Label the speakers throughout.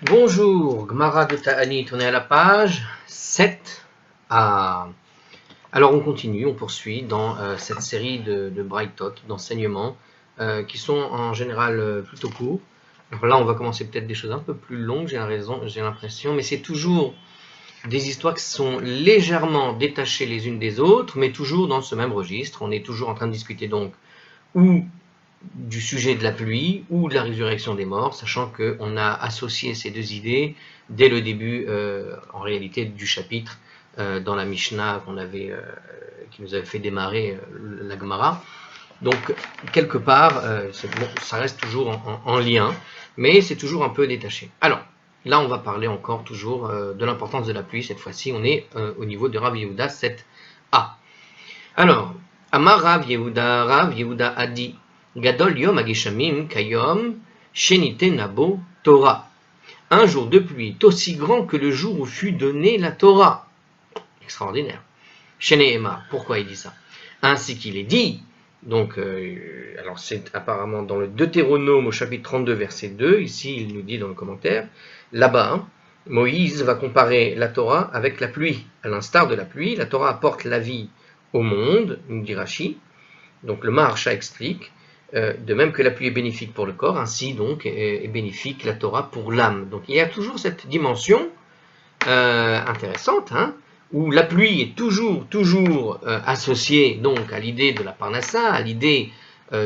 Speaker 1: Bonjour, Gmara de Ta'anit, on est à la page 7a. Alors on continue, on poursuit dans cette série de Braithot, d'enseignements, qui sont en général plutôt courts. Alors là on va commencer peut-être des choses un peu plus longues, j'ai l'impression, mais c'est toujours des histoires qui sont légèrement détachées les unes des autres, mais toujours dans ce même registre. On est toujours en train de discuter donc ou du sujet de la pluie ou de la résurrection des morts, sachant qu'on a associé ces deux idées dès le début, en réalité, du chapitre dans la Mishnah qui nous avait fait démarrer la Gemara. Donc, quelque part, bon, ça reste toujours en lien, mais c'est toujours un peu détaché. Alors, là, on va parler encore toujours de l'importance de la pluie. Cette fois-ci, on est au niveau de Rav Yehuda 7a. Alors, Amar Rav Yehuda a dit Gadol Yom Ageshamim Kayom Shenite Nabo Torah. Un jour de pluie est aussi grand que le jour où fut donnée la Torah. Extraordinaire. Sheneema, pourquoi il dit ça? Ainsi qu'il est dit. Donc, alors c'est apparemment dans le Deutéronome au chapitre 32, verset 2. Ici, il nous dit dans le commentaire. Là-bas, Moïse va comparer la Torah avec la pluie. À l'instar de la pluie, la Torah apporte la vie au monde, nous dit Rashi. Donc le Maharsha explique, de même que la pluie est bénéfique pour le corps, ainsi donc est bénéfique la Torah pour l'âme. Donc il y a toujours cette dimension intéressante, où la pluie est toujours associée donc à l'idée de la parnassa, à l'idée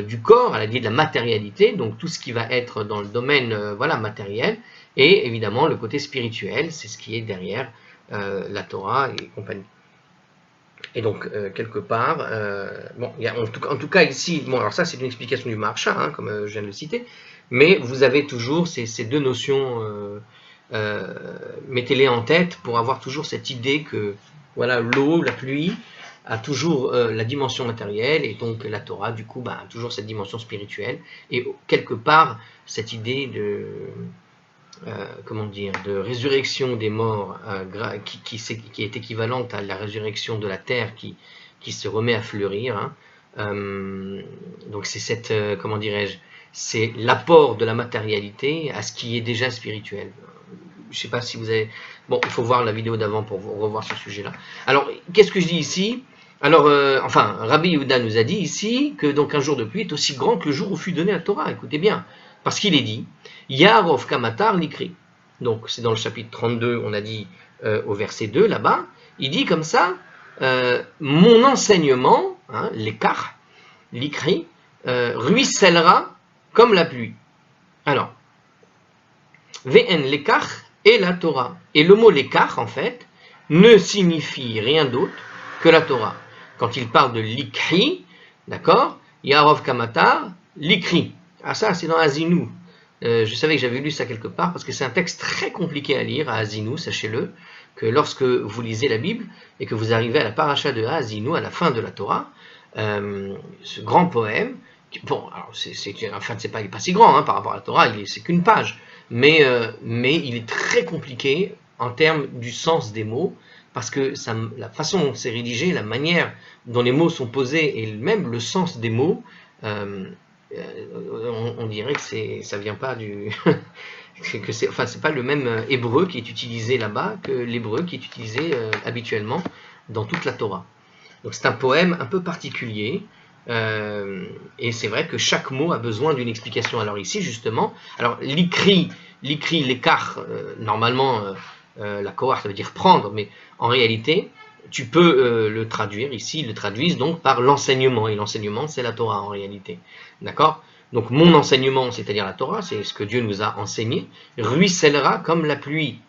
Speaker 1: du corps, à l'idée de la matérialité, donc tout ce qui va être dans le domaine matériel, et évidemment le côté spirituel, c'est ce qui est derrière la Torah et compagnie. Et donc, quelque part, bon, il y a, en tout cas ici, bon, alors ça c'est une explication du Maharsha, comme je viens de le citer, mais vous avez toujours ces deux notions, mettez-les en tête pour avoir toujours cette idée que, voilà, l'eau, la pluie, a toujours la dimension matérielle, et donc la Torah, du coup, a toujours cette dimension spirituelle, et quelque part, cette idée de... de résurrection des morts qui est équivalente à la résurrection de la terre qui se remet à fleurir. Donc c'est cette, c'est l'apport de la matérialité à ce qui est déjà spirituel. Je ne sais pas si vous avez... Bon, il faut voir la vidéo d'avant pour revoir ce sujet-là. Alors, qu'est-ce que je dis ici? Alors, Rabbi Yehuda nous a dit ici que donc un jour de pluie est aussi grand que le jour où fut donné la Torah. Écoutez bien, parce qu'il est dit Yarov Kamatar Likri. Donc, c'est dans le chapitre 32, on a dit au verset 2 là-bas. Il dit comme ça mon enseignement, l'ékar, l'ikri, ruissellera comme la pluie. Alors, V'en l'ékar et la Torah. Et le mot l'ékar, en fait, ne signifie rien d'autre que la Torah. Quand il parle de l'ikri, d'accord, Yarov Kamatar, l'ikri. Ah, ça, c'est dans Azinu. Je savais que j'avais lu ça quelque part parce que c'est un texte très compliqué à lire à Azinu, sachez-le, que lorsque vous lisez la Bible et que vous arrivez à la paracha de Azinu, à la fin de la Torah, ce grand poème, bon, alors c'est pas si grand par rapport à la Torah, c'est qu'une page, mais il est très compliqué en termes du sens des mots, parce que la façon dont c'est rédigé, la manière dont les mots sont posés et même le sens des mots, on dirait que ça vient pas du... c'est pas le même hébreu qui est utilisé là-bas que l'hébreu qui est utilisé habituellement dans toute la Torah. Donc c'est un poème un peu particulier, et c'est vrai que chaque mot a besoin d'une explication. Alors ici justement, alors l'ikri, l'écart, normalement la kohar ça veut dire prendre, mais en réalité tu peux le traduire ici, ils le traduisent donc par l'enseignement, et l'enseignement c'est la Torah en réalité, d'accord? Donc mon enseignement, c'est-à-dire la Torah, c'est ce que Dieu nous a enseigné, ruissellera comme la pluie.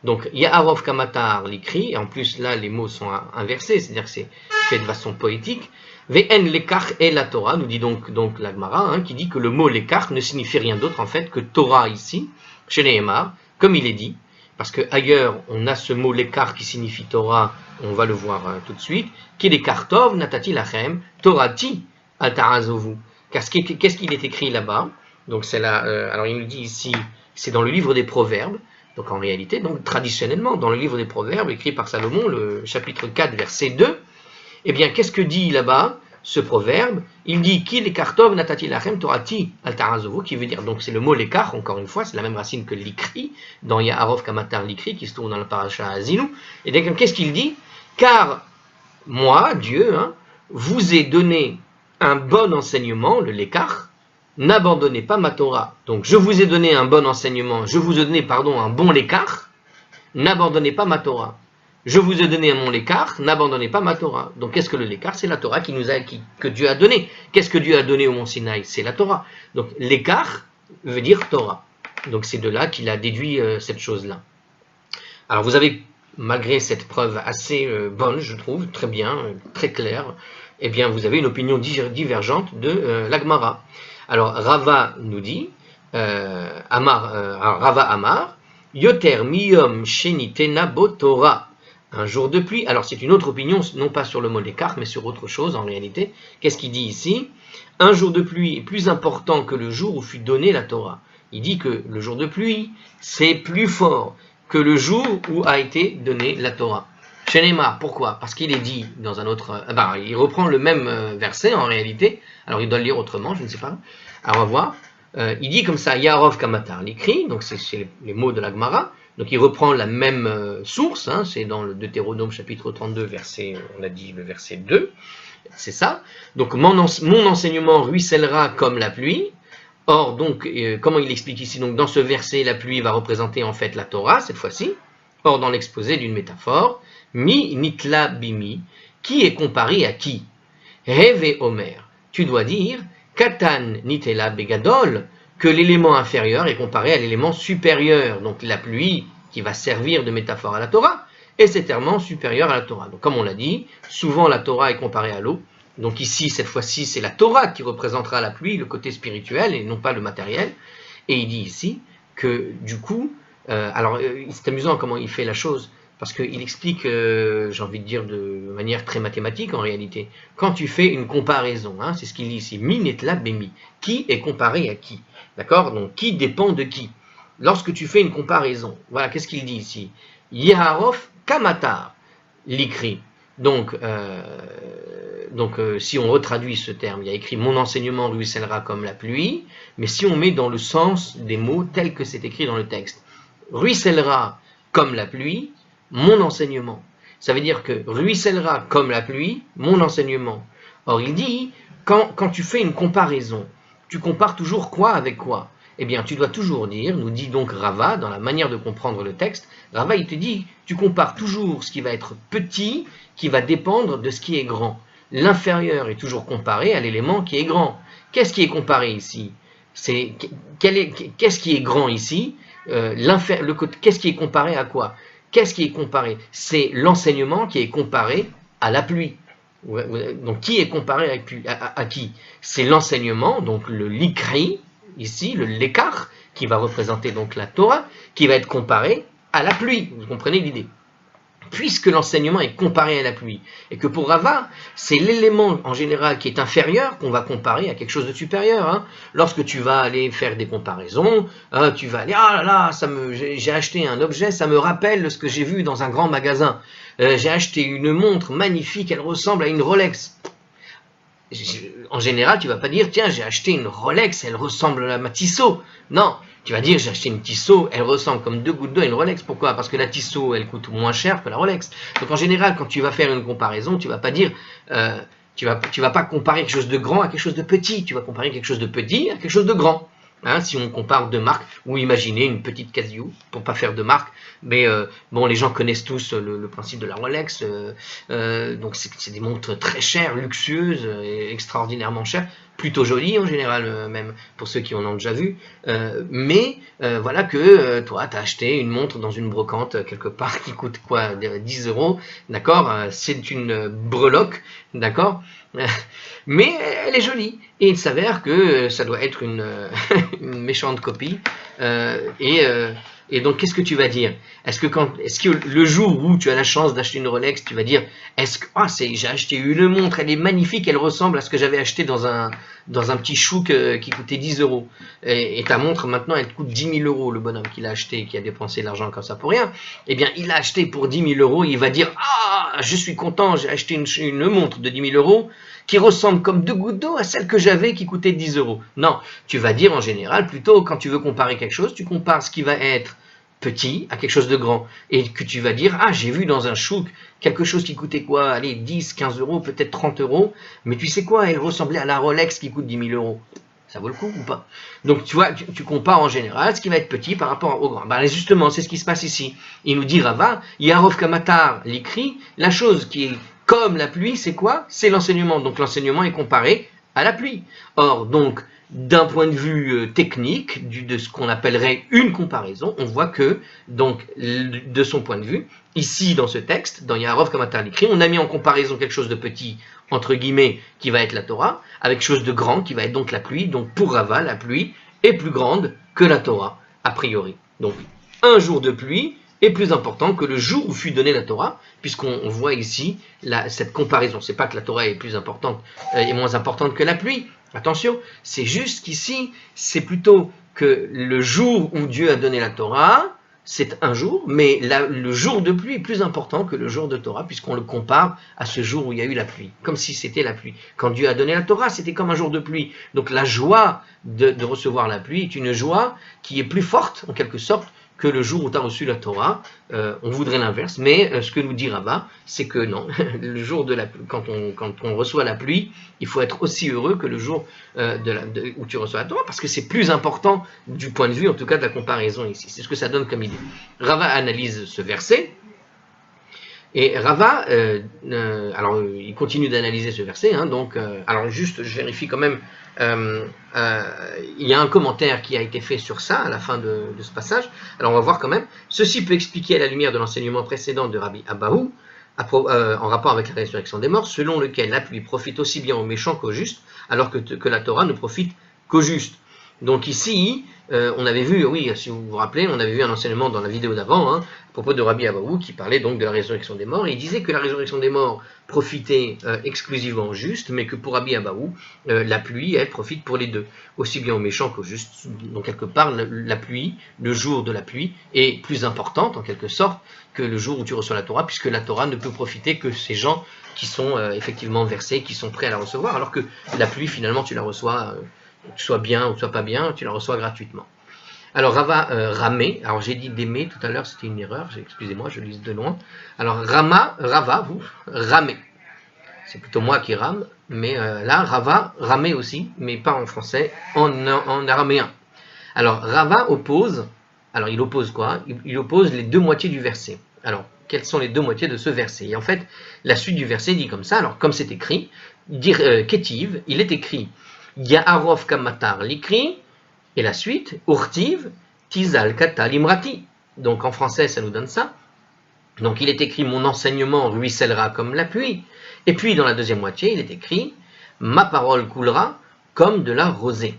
Speaker 1: Donc Ya'arov Kamatar l'écrit, et en plus là les mots sont inversés, c'est-à-dire que c'est fait de façon poétique. Ve'en l'ékar et la Torah, nous dit donc la Gemara, qui dit que le mot l'ékar ne signifie rien d'autre en fait que Torah ici, chez Nehemar, comme il est dit, parce que ailleurs on a ce mot l'ékar qui signifie Torah, on va le voir tout de suite, qui l'ékar tov natati lachem, Torati altarazovu. Qu'est-ce qu'il est écrit là-bas? Donc c'est là, alors il nous dit ici, c'est dans le livre des Proverbes. Donc en réalité, donc traditionnellement, dans le livre des Proverbes, écrit par Salomon, le chapitre 4, verset 2, eh bien, qu'est-ce que dit là-bas ce proverbe, il dit Ki lekartov natati lachem torati al tarazovu, qui veut dire, donc c'est le mot lekar, encore une fois, c'est la même racine que l'ikri, dans Yaharov Kamatar l'ikri, qui se trouve dans le paracha Azinu. Et donc, qu'est-ce qu'il dit? Car moi, Dieu, hein, vous ai donné un bon enseignement, le lekar, n'abandonnez pas ma Torah. Donc, je vous ai donné un bon enseignement, je vous ai donné, un bon lekar, n'abandonnez pas ma Torah. Je vous ai donné mon lékar, n'abandonnez pas ma Torah. Donc qu'est-ce que le lékar? C'est la Torah que Dieu a donnée. Qu'est-ce que Dieu a donné au mont Sinaï? C'est la Torah. Donc lékar veut dire Torah. Donc c'est de là qu'il a déduit cette chose-là. Alors vous avez, malgré cette preuve assez bonne, je trouve, très bien, très claire, eh bien vous avez une opinion divergente de la Gemara. Alors Rava nous dit, Rava Amar, Yoter miyom shenitena bo Torah. Un jour de pluie. Alors c'est une autre opinion, non pas sur le mot lékar, mais sur autre chose en réalité. Qu'est-ce qu'il dit ici? Un jour de pluie est plus important que le jour où fut donnée la Torah. Il dit que le jour de pluie, c'est plus fort que le jour où a été donnée la Torah. Shenema, pourquoi? Parce qu'il est dit dans un autre... il reprend le même verset en réalité. Alors il doit le lire autrement, je ne sais pas. Alors on va voir. Il dit comme ça, Yaharov Kamatar l'écrit, donc c'est les mots de la Gemara. Donc il reprend la même source, hein, c'est dans le Deutéronome chapitre 32, on a dit le verset 2, c'est ça. Donc mon enseignement ruissellera comme la pluie. Or, donc, comment il explique ici? Donc dans ce verset, la pluie va représenter en fait la Torah, cette fois-ci. Or, dans l'exposé d'une métaphore, mi nitla bimi, qui est comparé à qui? Reve Omer, tu dois dire, katan nitela begadol, que l'élément inférieur est comparé à l'élément supérieur. Donc la pluie qui va servir de métaphore à la Torah est certainement supérieure à la Torah. Donc comme on l'a dit, souvent la Torah est comparée à l'eau. Donc ici, cette fois-ci, c'est la Torah qui représentera la pluie, le côté spirituel et non pas le matériel. Et il dit ici que du coup, c'est amusant comment il fait la chose, parce qu'il explique, j'ai envie de dire de manière très mathématique en réalité, quand tu fais une comparaison, hein, c'est ce qu'il dit ici, min et la bémi, qui est comparé à qui? D'accord? Donc, qui dépend de qui? Lorsque tu fais une comparaison, voilà, qu'est-ce qu'il dit ici? Yeharov kamatar, l'écrit. Donc, si on retraduit ce terme, il y a écrit « Mon enseignement ruissellera comme la pluie », mais si on met dans le sens des mots tels que c'est écrit dans le texte, « Ruissellera comme la pluie, mon enseignement ». Ça veut dire que « Ruissellera comme la pluie, mon enseignement ». Or, il dit, quand tu fais une comparaison, tu compares toujours quoi avec quoi? Eh bien, tu dois toujours dire, nous dit donc Rava, dans la manière de comprendre le texte, Rava, il te dit, tu compares toujours ce qui va être petit, qui va dépendre de ce qui est grand. L'inférieur est toujours comparé à l'élément qui est grand. Qu'est-ce qui est comparé ici? Qu'est-ce qui est grand ici? Qu'est-ce qui est comparé à quoi? Qu'est-ce qui est comparé? C'est l'enseignement qui est comparé à la pluie. Donc, qui est comparé à qui? C'est l'enseignement, donc le likri, ici, le lekar, qui va représenter donc la Torah, qui va être comparé à la pluie. Vous comprenez l'idée? Puisque l'enseignement est comparé à la pluie, et que pour Rava, c'est l'élément en général qui est inférieur qu'on va comparer à quelque chose de supérieur. Hein. Lorsque tu vas aller faire des comparaisons, tu vas aller, ah là là, j'ai acheté un objet, ça me rappelle ce que j'ai vu dans un grand magasin. J'ai acheté une montre magnifique, elle ressemble à une Rolex. En général, tu ne vas pas dire, tiens, j'ai acheté une Rolex, elle ressemble à ma Tissot. Non, tu vas dire, j'ai acheté une Tissot, elle ressemble comme 2 gouttes d'eau à une Rolex. Pourquoi? Parce que la Tissot, elle coûte moins cher que la Rolex. Donc en général, quand tu vas faire une comparaison, tu ne vas pas dire, tu vas pas comparer quelque chose de grand à quelque chose de petit. Tu vas comparer quelque chose de petit à quelque chose de grand. Hein, si on compare deux marques, ou imaginez une petite Casio, pour pas faire de marque, mais bon, les gens connaissent tous le principe de la Rolex, donc c'est des montres très chères, luxueuses, extraordinairement chères, plutôt jolies en général, même pour ceux qui en ont déjà vu, mais voilà que toi, tu as acheté une montre dans une brocante quelque part qui coûte quoi, 10 €, d'accord, c'est une breloque, d'accord, mais elle est jolie, et il s'avère que ça doit être une méchante copie, et donc qu'est-ce que tu vas dire? Est-ce que le jour où tu as la chance d'acheter une Rolex, tu vas dire, j'ai acheté une montre, elle est magnifique, elle ressemble à ce que j'avais acheté dans un petit chouk qui coûtait 10 €, et ta montre maintenant elle coûte 10 000 €, le bonhomme qui l'a acheté, qui a dépensé de l'argent comme ça pour rien, eh bien il l'a acheté pour 10 000 €, il va dire, je suis content, j'ai acheté une montre de 10 000 €, qui ressemblent comme 2 gouttes d'eau à celle que j'avais qui coûtait 10 euros. Non, tu vas dire en général, plutôt quand tu veux comparer quelque chose, tu compares ce qui va être petit à quelque chose de grand. Et que tu vas dire, ah, j'ai vu dans un chouk quelque chose qui coûtait quoi, allez, 10, 15 euros, peut-être 30 euros, mais tu sais quoi, elle ressemblait à la Rolex qui coûte 10 000 euros. Ça vaut le coup ou pas? Donc tu vois, tu compares en général ce qui va être petit par rapport au grand. Ben, justement, c'est ce qui se passe ici. Il nous dit Rava, Yarov Kamatar l'écrit, la chose qui est comme la pluie, c'est quoi? C'est l'enseignement. Donc l'enseignement est comparé à la pluie. Or, donc, d'un point de vue technique, de ce qu'on appellerait une comparaison, on voit que, donc, de son point de vue, ici dans ce texte, dans Yarov Kamatar l'écrit, on a mis en comparaison quelque chose de petit, entre guillemets, qui va être la Torah, avec chose de grand, qui va être donc la pluie. Donc pour Rava, la pluie est plus grande que la Torah, a priori. Donc un jour de pluie est plus important que le jour où fut donnée la Torah, puisqu'on voit ici cette comparaison. C'est pas que la Torah est plus importante et moins importante que la pluie. Attention, c'est juste qu'ici, c'est plutôt que le jour où Dieu a donné la Torah, c'est un jour, mais le jour de pluie est plus important que le jour de Torah, puisqu'on le compare à ce jour où il y a eu la pluie, comme si c'était la pluie. Quand Dieu a donné la Torah, c'était comme un jour de pluie. Donc la joie de recevoir la pluie est une joie qui est plus forte, en quelque sorte, que le jour où tu as reçu la Torah. On voudrait l'inverse, mais ce que nous dit Rava, c'est que non, le jour de la pluie, quand on reçoit la pluie, il faut être aussi heureux que le jour où tu reçois la Torah, parce que c'est plus important du point de vue, en tout cas, de la comparaison ici. C'est ce que ça donne comme idée. Rava analyse ce verset, et Rava, alors il continue d'analyser ce verset, hein, donc, alors juste, je vérifie quand même, il y a un commentaire qui a été fait sur ça à la fin de ce passage. Alors on va voir quand même. Ceci peut expliquer à la lumière de l'enseignement précédent de Rabbi Abahu, en rapport avec la résurrection des morts, selon lequel la pluie profite aussi bien aux méchants qu'aux justes, alors que la Torah ne profite qu'aux justes. Donc ici, on avait vu, oui, si vous vous rappelez, on avait vu un enseignement dans la vidéo d'avant, hein, à propos de Rabbi Abahu, qui parlait donc de la résurrection des morts, et il disait que la résurrection des morts profitait exclusivement aux justes, mais que pour Rabbi Abahu, la pluie, elle profite pour les deux, aussi bien aux méchants qu'aux justes. Donc quelque part, la pluie, le jour de la pluie, est plus importante, en quelque sorte, que le jour où tu reçois la Torah, puisque la Torah ne peut profiter que ces gens qui sont effectivement versés, qui sont prêts à la recevoir, alors que la pluie, finalement, tu la reçois... que tu sois bien ou que tu sois pas bien, tu la reçois gratuitement. Alors Rava Ramé, alors j'ai dit d'aimer tout à l'heure, c'était une erreur, excusez-moi, je lis de loin. Alors Rava, vous, Ramé. C'est plutôt moi qui rame, mais là, Rava, Ramé aussi, mais pas en français, en araméen. Alors Rava oppose, alors il oppose quoi? Il oppose les deux moitiés du verset. Alors, quelles sont les deux moitiés de ce verset? Et en fait, la suite du verset dit comme ça, alors comme c'est écrit, dire Ketiv, il est écrit Ya'arov Kamatar l'écrit, et la suite, Urtiv, Tizal Kata Limrati. Donc en français, ça nous donne ça. Donc il est écrit, mon enseignement ruissellera comme la pluie. Et puis dans la deuxième moitié, il est écrit, ma parole coulera comme de la rosée.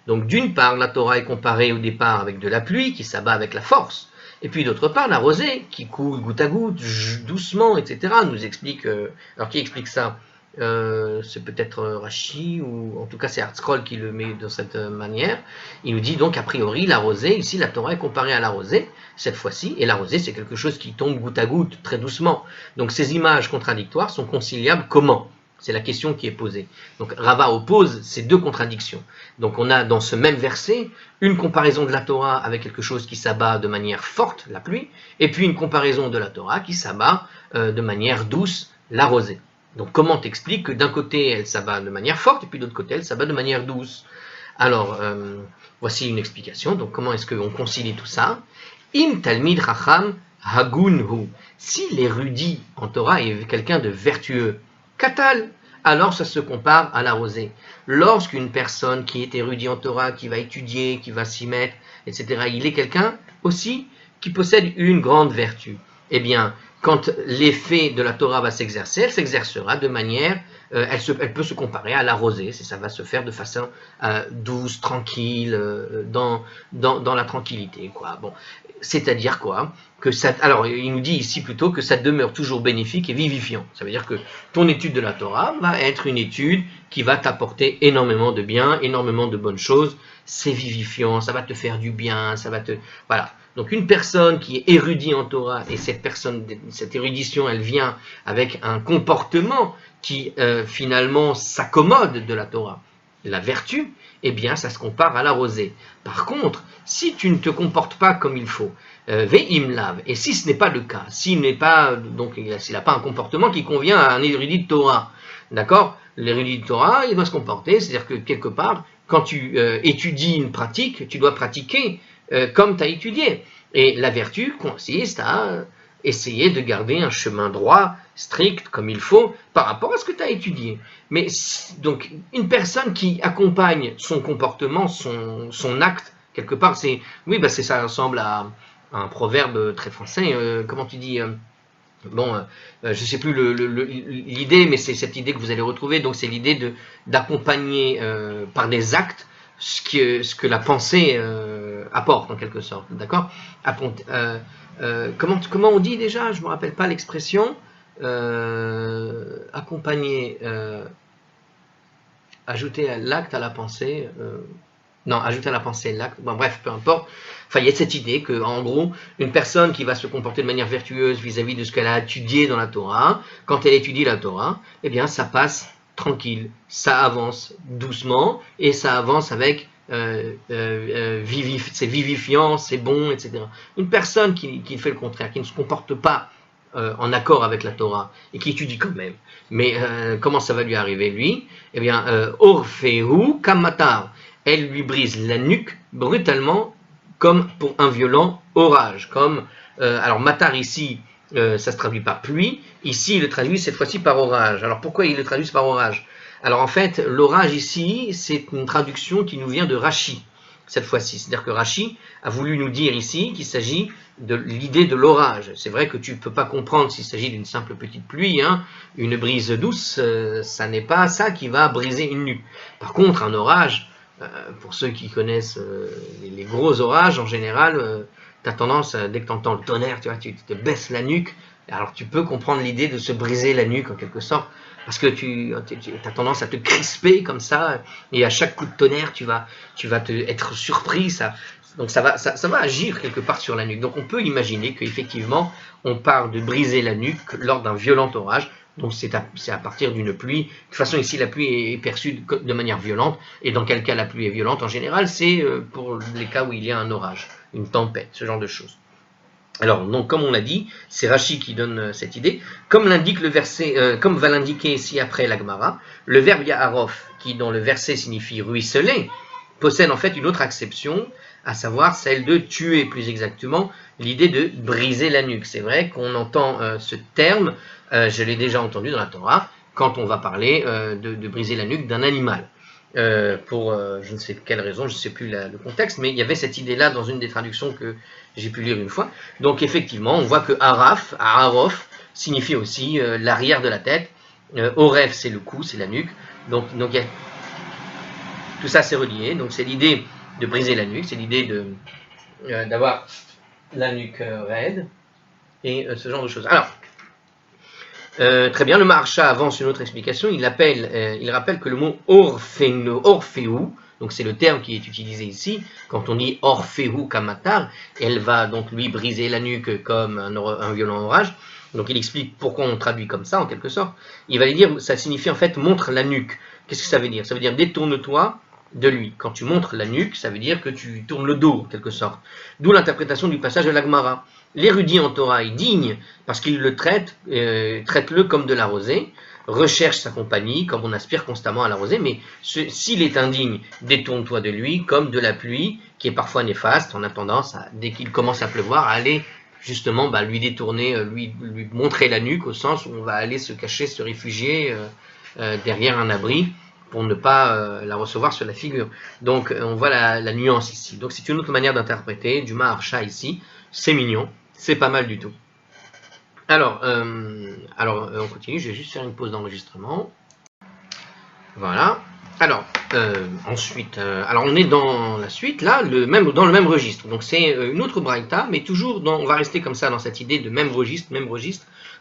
Speaker 1: Donc d'une part, la Torah est comparée au départ avec de la pluie qui s'abat avec la force. Et puis d'autre part, la rosée qui coule goutte à goutte, doucement, etc. nous explique, alors qui explique ça? C'est peut-être Rashi, ou en tout cas c'est Hartzkroll qui le met de cette manière. Il nous dit donc a priori la rosée, ici la Torah est comparée à la rosée, cette fois-ci, et la rosée c'est quelque chose qui tombe goutte à goutte, très doucement. Donc ces images contradictoires sont conciliables comment? C'est la question qui est posée. Donc Rava oppose ces deux contradictions. Donc on a dans ce même verset une comparaison de la Torah avec quelque chose qui s'abat de manière forte, la pluie, et puis une comparaison de la Torah qui s'abat de manière douce, la rosée. Donc comment t'expliques que d'un côté elle s'abat de manière forte et puis de l'autre côté elle s'abat de manière douce? Alors voici une explication. Donc comment est-ce qu'on concilie tout ça? Im talmid racham hagunhu. Si l'érudit en Torah est quelqu'un de vertueux, katal, alors ça se compare à la rosée. Lorsqu'une personne qui est érudit en Torah, qui va étudier, qui va s'y mettre, etc., il est quelqu'un aussi qui possède une grande vertu. Eh bien, quand l'effet de la Torah va s'exercer, elle s'exercera de manière, elle peut se comparer à la rosée, ça va se faire de façon douce, tranquille, dans la tranquillité, quoi. Bon, c'est-à-dire quoi? Que ça, alors, il nous dit ici plutôt que ça demeure toujours bénéfique et vivifiant. Ça veut dire que ton étude de la Torah va être une étude qui va t'apporter énormément de bien, énormément de bonnes choses. C'est vivifiant, ça va te faire du bien, ça va te... Voilà. Donc une personne qui est érudite en Torah, et cette érudition, elle vient avec un comportement qui finalement s'accommode de la Torah, la vertu, eh bien ça se compare à la rosée. Par contre, si tu ne te comportes pas comme il faut, ve'imlav, et si ce n'est pas le cas, s'il n'a pas un comportement qui convient à un érudit de Torah, d'accord, l'érudit de Torah, il doit se comporter, c'est-à-dire que quelque part, quand tu étudies une pratique, tu dois pratiquer comme tu as étudié. Et la vertu consiste à essayer de garder un chemin droit, strict, comme il faut, par rapport à ce que tu as étudié. Mais donc, une personne qui accompagne son comportement, son acte, quelque part, ça ressemble à un proverbe très français. Comment tu dis je ne sais plus l'idée, mais c'est cette idée que vous allez retrouver. Donc, c'est l'idée d'accompagner par des actes ce que la pensée apporte, en quelque sorte. D'accord comment on dit déjà? Je ne me rappelle pas l'expression. Accompagner, ajouter l'acte à la pensée. Non, ajouter à la pensée l'acte. Bon, bref, peu importe. Enfin, il y a cette idée que, en gros, une personne qui va se comporter de manière vertueuse vis-à-vis de ce qu'elle a étudié dans la Torah, quand elle étudie la Torah, eh bien, ça passe tranquille, ça avance doucement et ça avance avec c'est vivifiant, c'est bon, etc. Une personne qui fait le contraire, qui ne se comporte pas en accord avec la Torah et qui étudie quand même, mais comment ça va lui arriver lui? Eh bien, Orfehu Kamatar, elle lui brise la nuque brutalement comme pour un violent orage. Alors matar ici, ça se traduit par pluie, ici il le traduit cette fois-ci par orage. Alors pourquoi il le traduit par orage? Alors en fait, l'orage ici, c'est une traduction qui nous vient de Rashi, cette fois-ci. C'est-à-dire que Rashi a voulu nous dire ici qu'il s'agit de l'idée de l'orage. C'est vrai que tu ne peux pas comprendre s'il s'agit d'une simple petite pluie, une brise douce, ça n'est pas ça qui va briser une nuque. Par contre, un orage, pour ceux qui connaissent les gros orages, en général, tu as tendance, dès que tu entends le tonnerre, tu te baisses la nuque. Alors tu peux comprendre l'idée de se briser la nuque en quelque sorte, parce que tu as tendance à te crisper comme ça, et à chaque coup de tonnerre, tu vas être surpris. Donc ça va agir quelque part sur la nuque. Donc on peut imaginer qu'effectivement, on part de briser la nuque lors d'un violent orage. Donc c'est à partir d'une pluie. De toute façon, ici, la pluie est perçue de manière violente. Et dans quel cas la pluie est violente? En général, c'est pour les cas où il y a un orage, une tempête, ce genre de choses. Alors, donc, comme on l'a dit, c'est Rashi qui donne cette idée. Comme l'indique le verset, comme va l'indiquer ici après la Gemara, le verbe Yaharof, qui dans le verset signifie ruisseler, possède en fait une autre acception, à savoir celle de tuer, plus exactement, l'idée de briser la nuque. C'est vrai qu'on entend ce terme, je l'ai déjà entendu dans la Torah, quand on va parler de briser la nuque d'un animal. Pour je ne sais quelle raison, je ne sais plus le contexte, mais il y avait cette idée-là dans une des traductions que j'ai pu lire une fois. Donc effectivement, on voit que Aharof signifie aussi l'arrière de la tête. Oref, c'est le cou, c'est la nuque. Donc tout ça c'est relié. Donc c'est l'idée de briser la nuque, c'est l'idée d'avoir la nuque raide et ce genre de choses. Alors, très bien, le Maharsha avance une autre explication. Il rappelle que le mot orfeu, donc c'est le terme qui est utilisé ici, quand on dit orfeu kamatar, elle va donc lui briser la nuque comme un violent orage. Donc il explique pourquoi on traduit comme ça en quelque sorte. Il va lui dire, ça signifie en fait montre la nuque. Qu'est-ce que ça veut dire? Ça veut dire détourne-toi de lui. Quand tu montres la nuque, ça veut dire que tu tournes le dos en quelque sorte. D'où l'interprétation du passage de la Gemara. L'érudit en Torah est digne parce qu'il le traite-le comme de la rosée, recherche sa compagnie comme on aspire constamment à la rosée, mais s'il est indigne, détourne-toi de lui comme de la pluie qui est parfois néfaste. On a tendance, dès qu'il commence à pleuvoir, à aller justement lui détourner, lui montrer la nuque au sens où on va aller se cacher, se réfugier derrière un abri pour ne pas la recevoir sur la figure. Donc on voit la nuance ici. Donc c'est une autre manière d'interpréter du Maharsha ici. C'est mignon, c'est pas mal du tout. Alors, on continue, je vais juste faire une pause d'enregistrement. Voilà. Alors, ensuite, on est dans la suite, là, dans le même registre. Donc c'est une autre braïta, mais toujours, on va rester comme ça dans cette idée de même registre.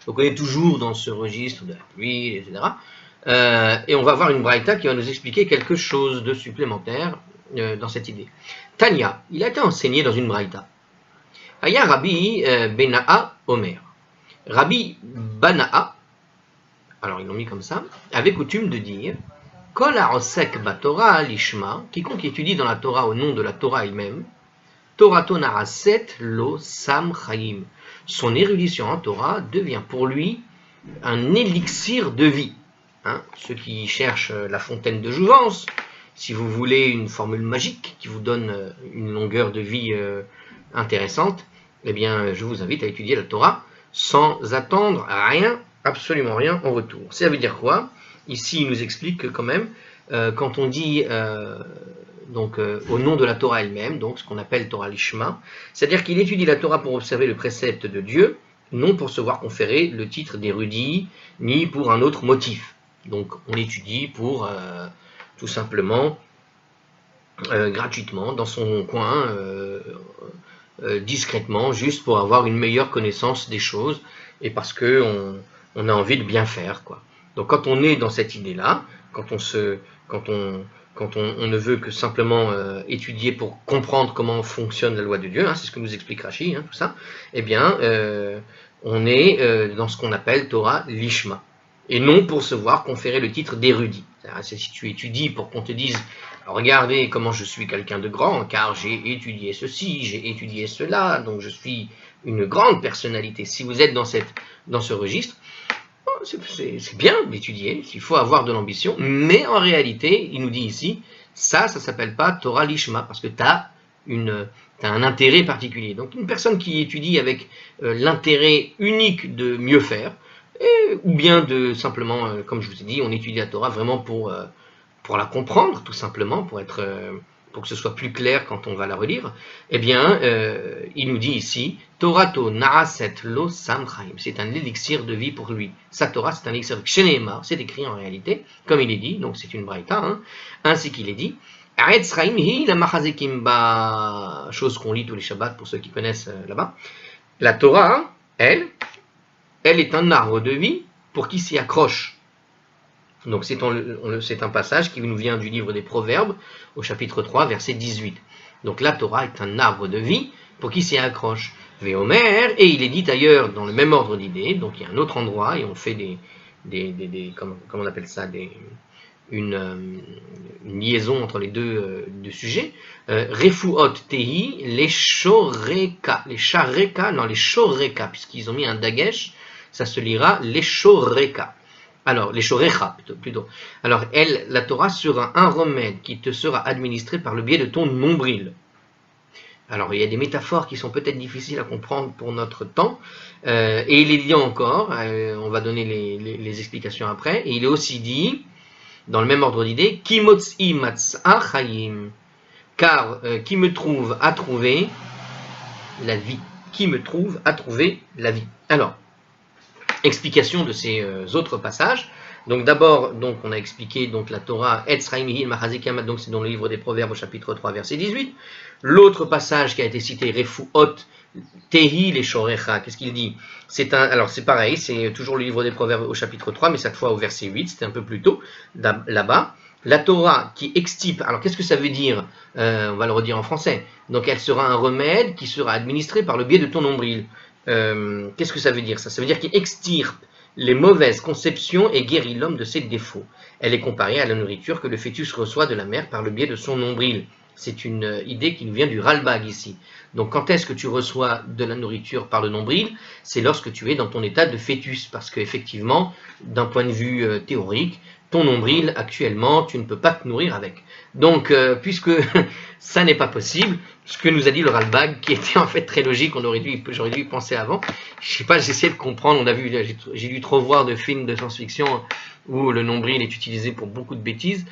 Speaker 1: Donc on est toujours dans ce registre de la pluie, etc. Et on va voir une braïta qui va nous expliquer quelque chose de supplémentaire dans cette idée. Tanya, il a été enseigné dans une braïta. Aya Rabbi Bena'a Omer. Rabbi Bana'a, alors ils l'ont mis comme ça, avait coutume de dire Kol ha'osek baTorah lishma, quiconque étudie dans la Torah au nom de la Torah elle-même, Torato na'aset lo sam chayim. Son érudition en Torah devient pour lui un élixir de vie. Hein, ceux qui cherchent la fontaine de jouvence, si vous voulez une formule magique qui vous donne une longueur de vie intéressante, eh bien, je vous invite à étudier la Torah sans attendre rien, absolument rien en retour. Ça veut dire quoi? Ici, il nous explique que quand même, quand on dit au nom de la Torah elle-même, donc ce qu'on appelle Torah Lishma, c'est-à-dire qu'il étudie la Torah pour observer le précepte de Dieu, non pour se voir conférer le titre d'érudit, ni pour un autre motif. Donc on étudie pour tout simplement, gratuitement, dans son coin, discrètement, juste pour avoir une meilleure connaissance des choses, et parce qu'on a envie de bien faire, quoi. Donc quand on est dans cette idée-là, quand on ne veut que simplement étudier pour comprendre comment fonctionne la loi de Dieu, hein, c'est ce que nous explique Rashi, hein, tout ça, eh bien, on est dans ce qu'on appelle Torah Lishma, et non pour se voir conférer le titre d'érudit. C'est si tu étudies pour qu'on te dise « Regardez comment je suis quelqu'un de grand, car j'ai étudié ceci, j'ai étudié cela, donc je suis une grande personnalité. » Si vous êtes dans ce registre, c'est bien d'étudier, il faut avoir de l'ambition, mais en réalité, il nous dit ici, ça s'appelle pas Torah Lishma, parce que tu as un intérêt particulier. Donc une personne qui étudie avec l'intérêt unique de mieux faire, ou bien de simplement, comme je vous ai dit, on étudie la Torah vraiment pour la comprendre, tout simplement, pour que ce soit plus clair quand on va la relire, eh bien, il nous dit ici, Torato na'aset lo sam chayim, c'est un élixir de vie pour lui. Sa Torah, c'est un élixir de Sheneema, c'est écrit en réalité, comme il est dit, donc c'est une braïta, hein, ainsi qu'il est dit, Aretz chayim hi la machazekim ba, chose qu'on lit tous les Shabbats pour ceux qui connaissent là-bas. La Torah, elle est un arbre de vie pour qui s'y accroche. Donc c'est un passage qui nous vient du livre des Proverbes, au chapitre 3, verset 18. Donc la Torah est un arbre de vie pour qui s'y accroche. Véomer, et il est dit ailleurs dans le même ordre d'idées, donc il y a un autre endroit, et on fait comment on appelle ça, une liaison entre les deux sujets. Refuot tehi, les shoreka, les shoreka, puisqu'ils ont mis un dagesh, ça se lira les shoreka. Alors, les shorecha plutôt. Alors, la Torah sera un remède qui te sera administré par le biais de ton nombril. Alors, il y a des métaphores qui sont peut-être difficiles à comprendre pour notre temps, et il est dit encore, on va donner les explications après, et il est aussi dit, dans le même ordre d'idée, Ki motzi matzah chayim, car qui me trouve à trouver la vie. Qui me trouve à trouver la vie. Alors, explication de ces autres passages. Donc d'abord, on a expliqué la Torah, Etz Chaim Hil Machazekim, donc c'est dans le livre des Proverbes au chapitre 3, verset 18. L'autre passage qui a été cité, Refuot Tehi les Shorecha, qu'est-ce qu'il dit? Alors c'est pareil, c'est toujours le livre des Proverbes au chapitre 3, mais cette fois au verset 8, c'était un peu plus tôt, là-bas. La Torah qui extirpe, alors qu'est-ce que ça veut dire? On va le redire en français. Donc elle sera un remède qui sera administré par le biais de ton nombril. Qu'est-ce que ça veut dire ça? Ça veut dire qu'il extirpe les mauvaises conceptions et guérit l'homme de ses défauts. Elle est comparée à la nourriture que le fœtus reçoit de la mère par le biais de son nombril. C'est une idée qui nous vient du Ralbag ici. Donc quand est-ce que tu reçois de la nourriture par le nombril? C'est lorsque tu es dans ton état de fœtus, parce qu'effectivement, d'un point de vue théorique, ton nombril, actuellement, tu ne peux pas te nourrir avec. Donc, puisque ça n'est pas possible, ce que nous a dit le Ralbag, qui était en fait très logique, j'aurais dû y penser avant. Je sais pas, j'essaie de comprendre, j'ai dû trop voir de films de science-fiction où le nombril est utilisé pour beaucoup de bêtises.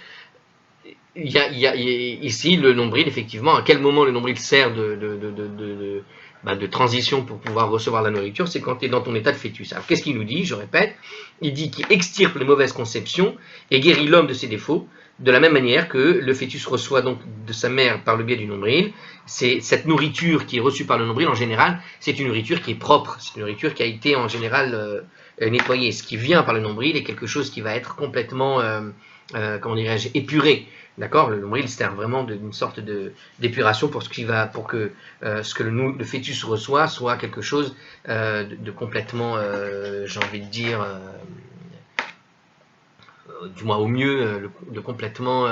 Speaker 1: Il y a ici le nombril, effectivement, à quel moment le nombril sert de transition pour pouvoir recevoir la nourriture, c'est quand tu es dans ton état de fœtus. Alors qu'est-ce qu'il nous dit? Je répète, il dit qu'il extirpe les mauvaises conceptions et guérit l'homme de ses défauts, de la même manière que le fœtus reçoit donc de sa mère par le biais du nombril. C'est cette nourriture qui est reçue par le nombril, en général, c'est une nourriture qui est propre, c'est une nourriture qui a été en général nettoyée. Ce qui vient par le nombril est quelque chose qui va être complètement, comment dirais-je, épuré. D'accord, le nombril sert vraiment d'une sorte d'épuration pour que ce que le fœtus reçoit soit quelque chose de complètement, j'ai envie de dire, du moins au mieux, de complètement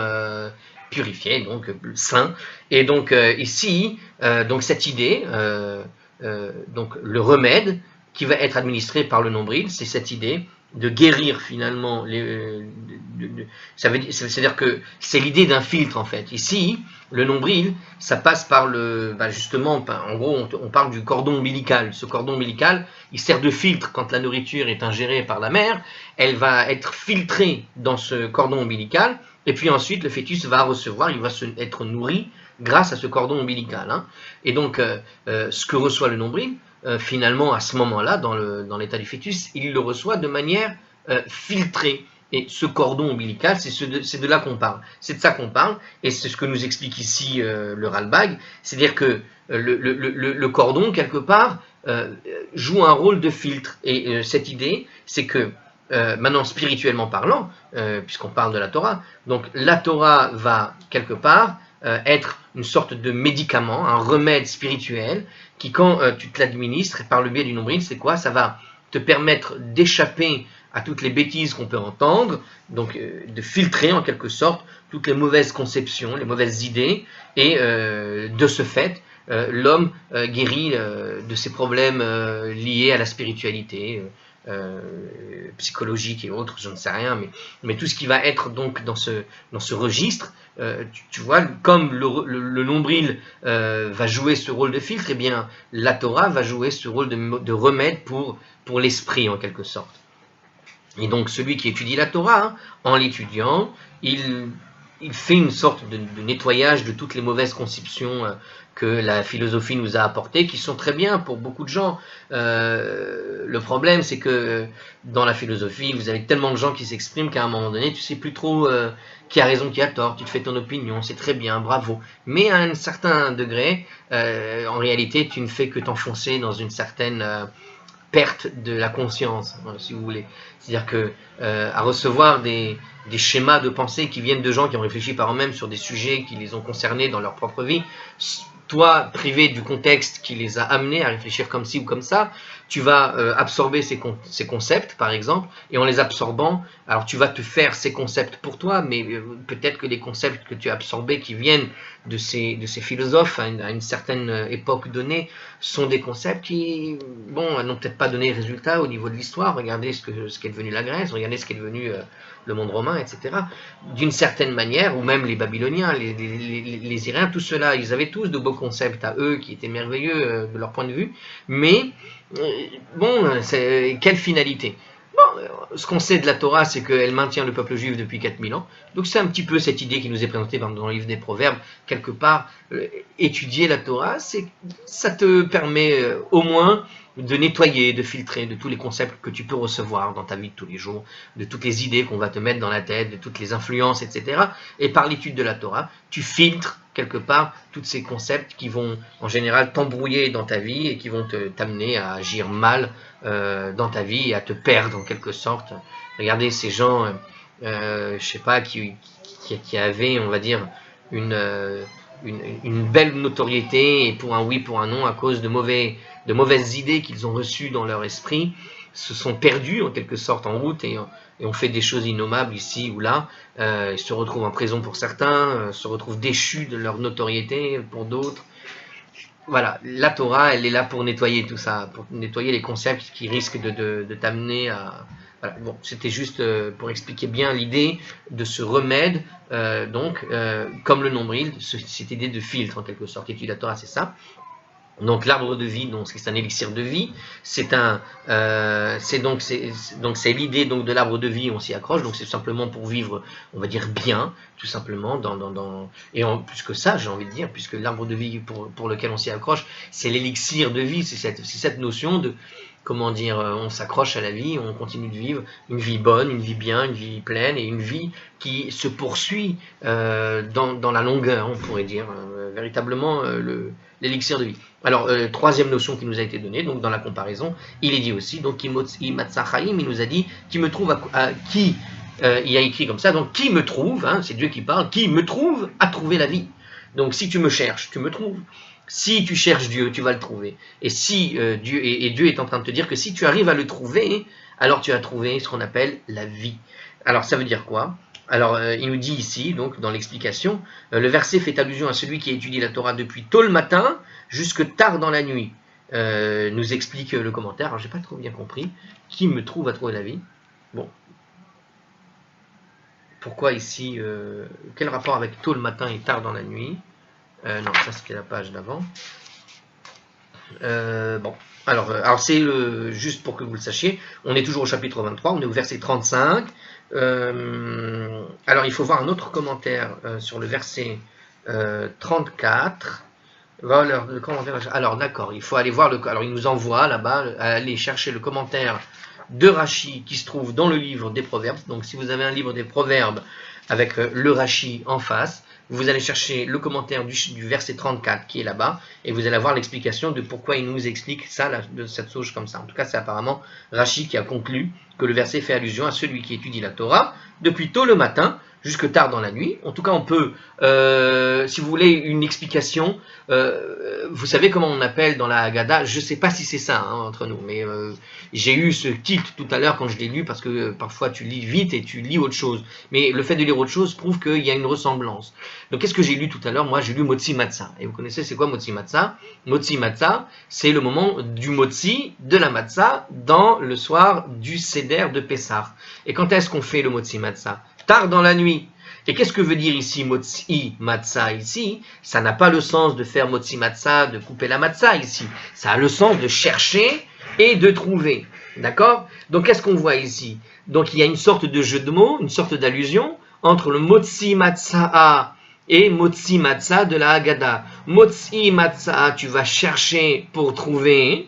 Speaker 1: purifié, donc sain. Et donc ici, donc cette idée, donc le remède qui va être administré par le nombril, c'est cette idée de guérir finalement c'est-à-dire que c'est l'idée d'un filtre en fait. Ici, le nombril, ça passe par justement, en gros, on parle du cordon ombilical. Ce cordon ombilical, il sert de filtre quand la nourriture est ingérée par la mère. Elle va être filtrée dans ce cordon ombilical, et puis ensuite le fœtus va recevoir, il va être nourri grâce à ce cordon ombilical. Hein. Et donc, ce que reçoit le nombril, finalement, à ce moment-là, dans l'état du fœtus, il le reçoit de manière filtrée. Et ce cordon ombilical, c'est de là qu'on parle. C'est de ça qu'on parle, et c'est ce que nous explique ici le Ralbag. C'est-à-dire que le cordon, quelque part, joue un rôle de filtre. Et cette idée, c'est que, maintenant, spirituellement parlant, puisqu'on parle de la Torah, donc la Torah va, quelque part, être une sorte de médicament, un remède spirituel, qui, quand tu te l'administres par le biais du nombril, c'est quoi? Ça va te permettre d'échapper à toutes les bêtises qu'on peut entendre, donc de filtrer en quelque sorte toutes les mauvaises conceptions, les mauvaises idées, et de ce fait, l'homme guérit de ses problèmes liés à la spiritualité, psychologique et autres, je ne sais rien, mais tout ce qui va être donc dans ce registre, tu vois, comme le nombril va jouer ce rôle de filtre, eh bien la Torah va jouer ce rôle de remède pour l'esprit en quelque sorte. Et donc celui qui étudie la Torah, hein, en l'étudiant, il fait une sorte de nettoyage de toutes les mauvaises conceptions que la philosophie nous a apportées, qui sont très bien pour beaucoup de gens. Le problème, c'est que dans la philosophie, vous avez tellement de gens qui s'expriment qu'à un moment donné, tu ne sais plus trop qui a raison, qui a tort, tu te fais ton opinion, c'est très bien, bravo. Mais à un certain degré, en réalité, tu ne fais que t'enfoncer dans une certaine perte de la conscience, si vous voulez. C'est-à-dire que à recevoir des schémas de pensée qui viennent de gens qui ont réfléchi par eux-mêmes sur des sujets qui les ont concernés dans leur propre vie, toi, privé du contexte qui les a amenés à réfléchir comme ci ou comme ça, tu vas absorber ces concepts, par exemple, et en les absorbant, alors tu vas te faire ces concepts pour toi, mais peut-être que les concepts que tu as absorbés qui viennent de ces philosophes à une certaine époque donnée sont des concepts qui, bon, n'ont peut-être pas donné résultat au niveau de l'histoire. Regardez ce qu'est devenu la Grèce, regardez ce qu'est devenu le monde romain, etc. D'une certaine manière, ou même les Babyloniens, les Iriens, tout cela, ils avaient tous de beaux concepts à eux qui étaient merveilleux de leur point de vue, mais bon, quelle finalité? Bon, ce qu'on sait de la Torah, c'est qu'elle maintient le peuple juif depuis 4000 ans. Donc c'est un petit peu cette idée qui nous est présentée dans le livre des Proverbes. Quelque part, étudier la Torah, ça te permet au moins de nettoyer, de filtrer de tous les concepts que tu peux recevoir dans ta vie de tous les jours, de toutes les idées qu'on va te mettre dans la tête, de toutes les influences, etc. Et par l'étude de la Torah, tu filtres quelque part tous ces concepts qui vont en général t'embrouiller dans ta vie et qui vont t'amener à agir mal dans ta vie et à te perdre en quelque sorte. Regardez ces gens, je sais pas, qui avaient, on va dire, une belle notoriété et pour un oui, pour un non, à cause de mauvaises idées qu'ils ont reçues dans leur esprit, se sont perdus en quelque sorte en route et ont fait des choses innommables ici ou là, ils se retrouvent en prison pour certains, se retrouvent déchus de leur notoriété pour d'autres. Voilà, la Torah, elle est là pour nettoyer tout ça, pour nettoyer les concepts qui risquent de t'amener à... Voilà. Bon, c'était juste pour expliquer bien l'idée de ce remède, comme le nombril, cette idée de filtre en quelque sorte. Étude la Torah, c'est ça. Donc l'arbre de vie, donc c'est un élixir de vie. C'est l'idée donc de l'arbre de vie. On s'y accroche. Donc c'est simplement pour vivre, on va dire bien, tout simplement. Et plus que ça, j'ai envie de dire, puisque l'arbre de vie pour lequel on s'y accroche, c'est l'élixir de vie. C'est cette notion de, comment dire, on s'accroche à la vie, on continue de vivre une vie bonne, une vie bien, une vie pleine et une vie qui se poursuit dans la longueur, on pourrait dire, véritablement l'élixir de vie. Alors, troisième notion qui nous a été donnée, donc dans la comparaison, il est dit aussi, donc il nous a dit, qui il y a écrit comme ça, donc qui me trouve, hein, c'est Dieu qui parle, qui me trouve a trouvé la vie. Donc si tu me cherches, tu me trouves. Si tu cherches Dieu, tu vas le trouver. Et si Dieu est en train de te dire que si tu arrives à le trouver, alors tu as trouvé ce qu'on appelle la vie. Alors ça veut dire quoi? Alors il nous dit ici, donc dans l'explication, le verset fait allusion à celui qui étudie la Torah depuis tôt le matin jusque tard dans la nuit. Nous explique le commentaire. Alors j'ai pas trop bien compris. Qui me trouve à trouver la vie? Bon. Pourquoi ici quel rapport avec tôt le matin et tard dans la nuit? Non, ça c'était la page d'avant. Bon, alors c'est juste pour que vous le sachiez, on est toujours au chapitre 23, on est au verset 35. Alors il faut voir un autre commentaire sur le verset 34. Voilà, alors d'accord, il faut aller voir alors il nous envoie là-bas, aller chercher le commentaire de Rachi qui se trouve dans le livre des Proverbes. Donc si vous avez un livre des Proverbes avec le Rachi en face, vous allez chercher le commentaire du verset 34 qui est là-bas, et vous allez avoir l'explication de pourquoi il nous explique ça, de cette chose comme ça. En tout cas, c'est apparemment Rachi qui a conclu que le verset fait allusion à celui qui étudie la Torah depuis tôt le matin jusque tard dans la nuit. En tout cas, on peut, si vous voulez une explication, vous savez comment on appelle dans la Haggadah, je ne sais pas si c'est ça hein, entre nous, mais j'ai eu ce titre tout à l'heure quand je l'ai lu, parce que parfois tu lis vite et tu lis autre chose. Mais le fait de lire autre chose prouve qu'il y a une ressemblance. Donc qu'est-ce que j'ai lu tout à l'heure? Moi, j'ai lu Motzi Matzah. Et vous connaissez, c'est quoi Motzi Matzah? Motzi Matzah, c'est le moment du Motzi, de la Matzah, dans le soir du Seder de Pessah. Et quand est-ce qu'on fait le Motzi Matzah? Tard dans la nuit. Et qu'est-ce que veut dire ici Motzi Matzah ici? Ça n'a pas le sens de faire Motzi Matzah, de couper la Matzah ici. Ça a le sens de chercher et de trouver. D'accord? Donc qu'est-ce qu'on voit ici? Donc il y a une sorte de jeu de mots, une sorte d'allusion entre le Motzi Matzah et Motzi Matzah de la Haggadah. Motzi Matzah, tu vas chercher pour trouver,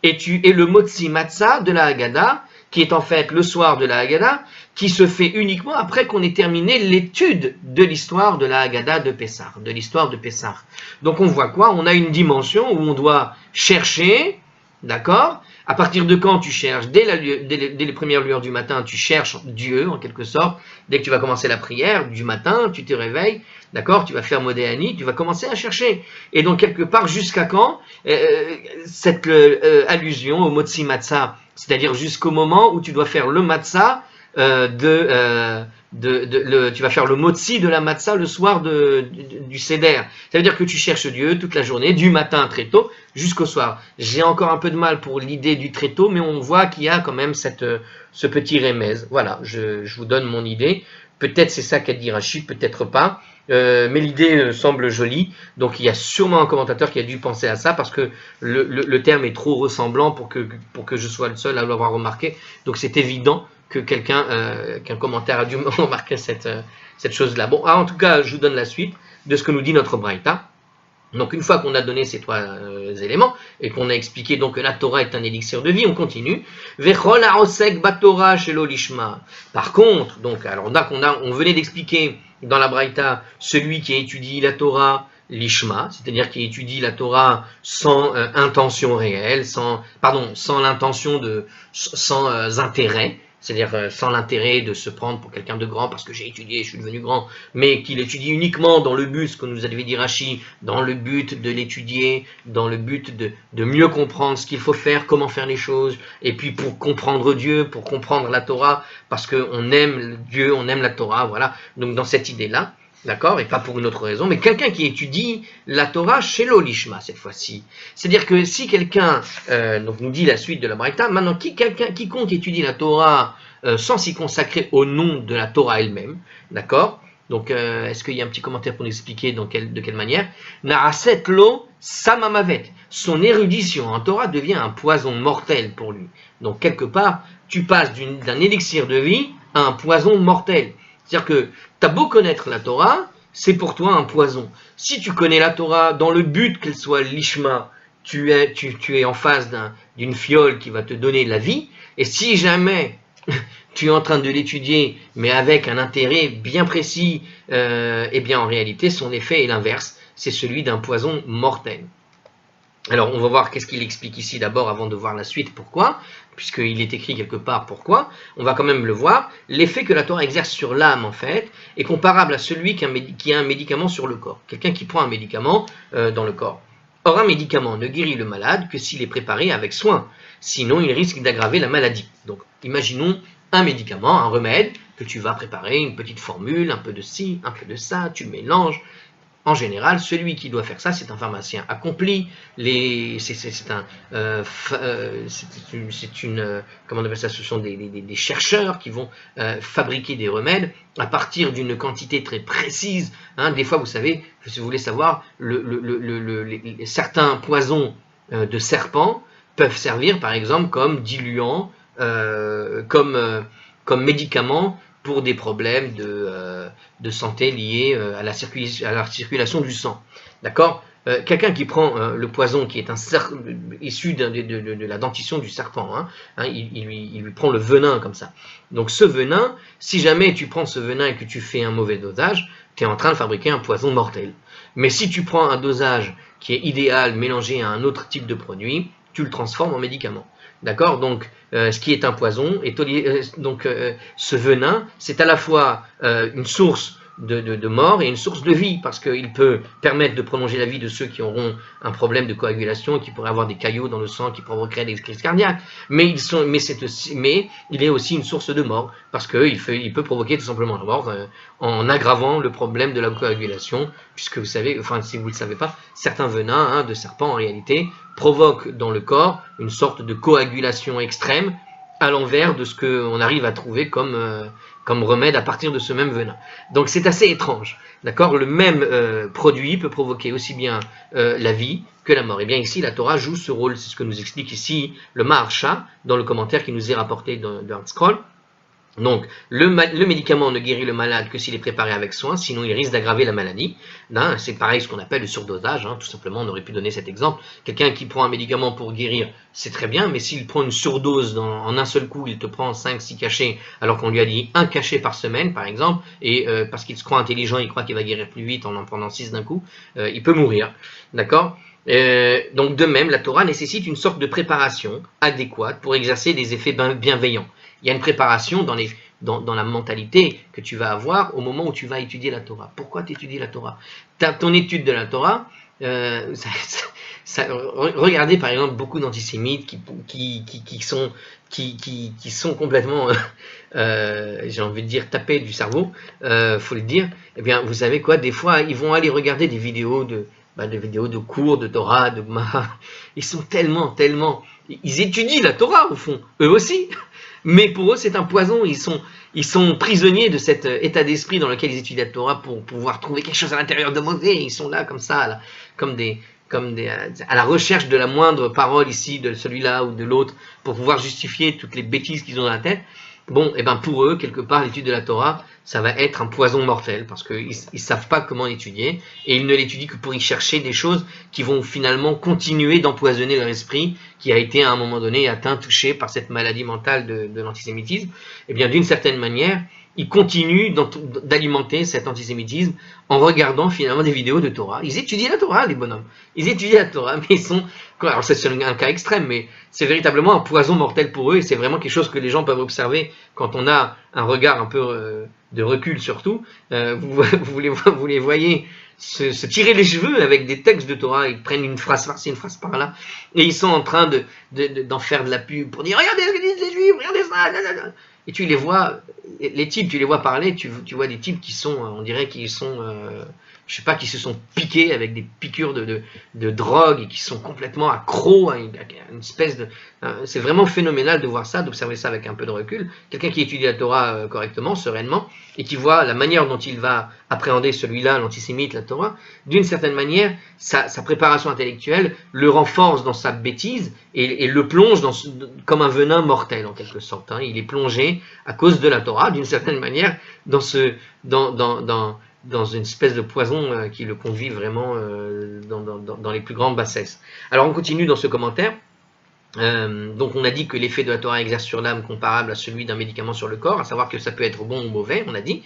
Speaker 1: et le Motzi Matzah de la Haggadah, qui est en fait le soir de la Haggadah, qui se fait uniquement après qu'on ait terminé l'étude de l'histoire de la Haggadah de Pessah, de l'histoire de Pessah. Donc on voit quoi? On a une dimension où on doit chercher, d'accord? À partir de quand tu cherches? Dès les premières lueurs du matin, tu cherches Dieu, en quelque sorte. Dès que tu vas commencer la prière du matin, tu te réveilles, d'accord? Tu vas faire Modéani, tu vas commencer à chercher. Et donc, quelque part, jusqu'à quand cette allusion au Motzi Matzah, c'est-à-dire jusqu'au moment où tu dois faire le Matzah, tu vas faire le Motzi de la Matzah le soir du Seder. Ça veut dire que tu cherches Dieu toute la journée, du matin très tôt jusqu'au soir. J'ai encore un peu de mal pour l'idée du très tôt, mais on voit qu'il y a quand même ce petit remèze. Voilà, je vous donne mon idée. Peut-être c'est ça qu'a dit Rachi, peut-être pas. Mais l'idée semble jolie. Donc il y a sûrement un commentateur qui a dû penser à ça, parce que le terme est trop ressemblant pour que je sois le seul à l'avoir remarqué. Donc c'est évident que qu'un commentaire a dû remarquer cette chose-là. Bon, en tout cas, je vous donne la suite de ce que nous dit notre Braïta. Donc une fois qu'on a donné ces trois éléments et qu'on a expliqué donc que la Torah est un élixir de vie, on continue. Vechol haosek batorah shelo lishma. Par contre, donc alors on venait d'expliquer dans la Braïta celui qui étudie la Torah lishma, c'est-à-dire qui étudie la Torah sans intention réelle, sans l'intention sans intérêt. C'est-à-dire sans l'intérêt de se prendre pour quelqu'un de grand parce que j'ai étudié, je suis devenu grand, mais qu'il étudie uniquement dans le but, ce que nous avait dit Rachi, dans le but de l'étudier, dans le but de mieux comprendre ce qu'il faut faire, comment faire les choses, et puis pour comprendre Dieu, pour comprendre la Torah, parce qu'on aime Dieu, on aime la Torah, voilà. Donc dans cette idée-là, d'accord, et pas pour une autre raison, mais quelqu'un qui étudie la Torah chez l'Olishma cette fois-ci. C'est-à-dire que si quelqu'un, donc nous dit la suite de la Braïta, maintenant quiconque étudie la Torah sans s'y consacrer au nom de la Torah elle-même, d'accord, donc est-ce qu'il y a un petit commentaire pour nous expliquer de quelle manière? Na'aset lo samamavet, son érudition en Torah devient un poison mortel pour lui. Donc quelque part, tu passes d'un élixir de vie à un poison mortel. C'est-à-dire que tu as beau connaître la Torah, c'est pour toi un poison. Si tu connais la Torah dans le but qu'elle soit l'ishma, tu es en face d'une fiole qui va te donner la vie, et si jamais tu es en train de l'étudier, mais avec un intérêt bien précis, eh bien en réalité son effet est l'inverse, c'est celui d'un poison mortel. Alors, on va voir qu'est-ce qu'il explique ici d'abord avant de voir la suite. Pourquoi? Puisqu'il est écrit quelque part pourquoi. On va quand même le voir. L'effet que la Torah exerce sur l'âme, en fait, est comparable à celui qui a un médicament sur le corps. Quelqu'un qui prend un médicament dans le corps. Or, un médicament ne guérit le malade que s'il est préparé avec soin. Sinon, il risque d'aggraver la maladie. Donc, imaginons un médicament, un remède, que tu vas préparer, une petite formule, un peu de ci, un peu de ça, tu mélanges. En général, celui qui doit faire ça, c'est un pharmacien accompli. Comment on appelle ça? Ce sont des chercheurs qui vont fabriquer des remèdes à partir d'une quantité très précise. Hein. Des fois, vous savez, si vous voulez savoir, certains poisons de serpents peuvent servir, par exemple, comme diluant, comme médicament pour des problèmes de santé liés à la circulation du sang. D'accord? Quelqu'un qui prend le poison qui est issu de la dentition du serpent, il lui prend le venin comme ça. Donc ce venin, si jamais tu prends ce venin et que tu fais un mauvais dosage, tu es en train de fabriquer un poison mortel. Mais si tu prends un dosage qui est idéal mélangé à un autre type de produit, tu le transformes en médicament. D'accord? Donc, ce qui est un poison, ce venin, c'est à la fois une source de mort et une source de vie, parce qu'il peut permettre de prolonger la vie de ceux qui auront un problème de coagulation, qui pourraient avoir des caillots dans le sang qui provoqueraient des crises cardiaques. Mais il est aussi une source de mort, parce qu'il peut provoquer tout simplement la mort en aggravant le problème de la coagulation, puisque vous savez, enfin si vous ne le savez pas, certains venins de serpents en réalité provoquent dans le corps une sorte de coagulation extrême, à l'envers de ce qu'on arrive à trouver comme remède à partir de ce même venin. Donc c'est assez étrange. D'accord? Le même produit peut provoquer aussi bien la vie que la mort. Et bien ici, la Torah joue ce rôle. C'est ce que nous explique ici le Maharsha dans le commentaire qui nous est rapporté dans Scroll. Donc, le médicament ne guérit le malade que s'il est préparé avec soin, sinon il risque d'aggraver la maladie. C'est pareil ce qu'on appelle le surdosage, tout simplement, on aurait pu donner cet exemple. Quelqu'un qui prend un médicament pour guérir, c'est très bien, mais s'il prend une surdose en un seul coup, il te prend 5-6 cachets, alors qu'on lui a dit un cachet par semaine, par exemple, et parce qu'il se croit intelligent, il croit qu'il va guérir plus vite en prenant 6 d'un coup, il peut mourir. D'accord ? Donc de même, la Torah nécessite une sorte de préparation adéquate pour exercer des effets bienveillants. Il y a une préparation dans la mentalité que tu vas avoir au moment où tu vas étudier la Torah. Pourquoi tu étudies la Torah? Ton étude de la Torah, regardez par exemple beaucoup d'antisémites qui sont complètement, j'ai envie de dire, tapés du cerveau, faut le dire. Eh bien, vous savez quoi, des fois, ils vont aller regarder des vidéos de cours de Torah, de Gemara. Ils sont tellement, ils étudient la Torah au fond, eux aussi. Mais pour eux, c'est un poison. Ils sont prisonniers de cet état d'esprit dans lequel ils étudient la Torah pour pouvoir trouver quelque chose à l'intérieur de mauvais. Ils sont là comme ça, là, à la recherche de la moindre parole ici, de celui-là ou de l'autre, pour pouvoir justifier toutes les bêtises qu'ils ont dans la tête. Bon, et ben pour eux, quelque part, l'étude de la Torah, ça va être un poison mortel, parce qu'ils ne savent pas comment l'étudier, et ils ne l'étudient que pour y chercher des choses qui vont finalement continuer d'empoisonner leur esprit, qui a été à un moment donné atteint, touché par cette maladie mentale de l'antisémitisme. Et bien d'une certaine manière, ils continuent d'alimenter cet antisémitisme en regardant finalement des vidéos de Torah. Ils étudient la Torah, les bonhommes. Ils étudient la Torah, mais ils sont... Alors c'est un cas extrême, mais c'est véritablement un poison mortel pour eux, et c'est vraiment quelque chose que les gens peuvent observer quand on a un regard un peu de recul surtout. Vous les voyez se tirer les cheveux avec des textes de Torah, ils prennent une phrase par-ci, une phrase par-là, et ils sont en train d'en faire de la pub pour dire « Regardez ce que disent les Juifs, regardez ça !» Et tu les vois, les types, tu les vois parler, tu vois des types qui sont, on dirait qu'ils sont, je sais pas, qui se sont piqués avec des piqûres de drogue et qui sont complètement accros à une espèce de... c'est vraiment phénoménal de voir ça, d'observer ça avec un peu de recul. Quelqu'un qui étudie la Torah correctement, sereinement, et qui voit la manière dont il va appréhender celui-là, l'antisémite, la Torah, d'une certaine manière, sa préparation intellectuelle le renforce dans sa bêtise et le plonge comme un venin mortel en quelque sorte. Il est plongé à cause de la Torah, d'une certaine manière, dans une espèce de poison qui le conduit vraiment dans les plus grandes bassesses. Alors on continue dans ce commentaire. Donc on a dit que l'effet de la Torah exerce sur l'âme comparable à celui d'un médicament sur le corps, à savoir que ça peut être bon ou mauvais, on a dit.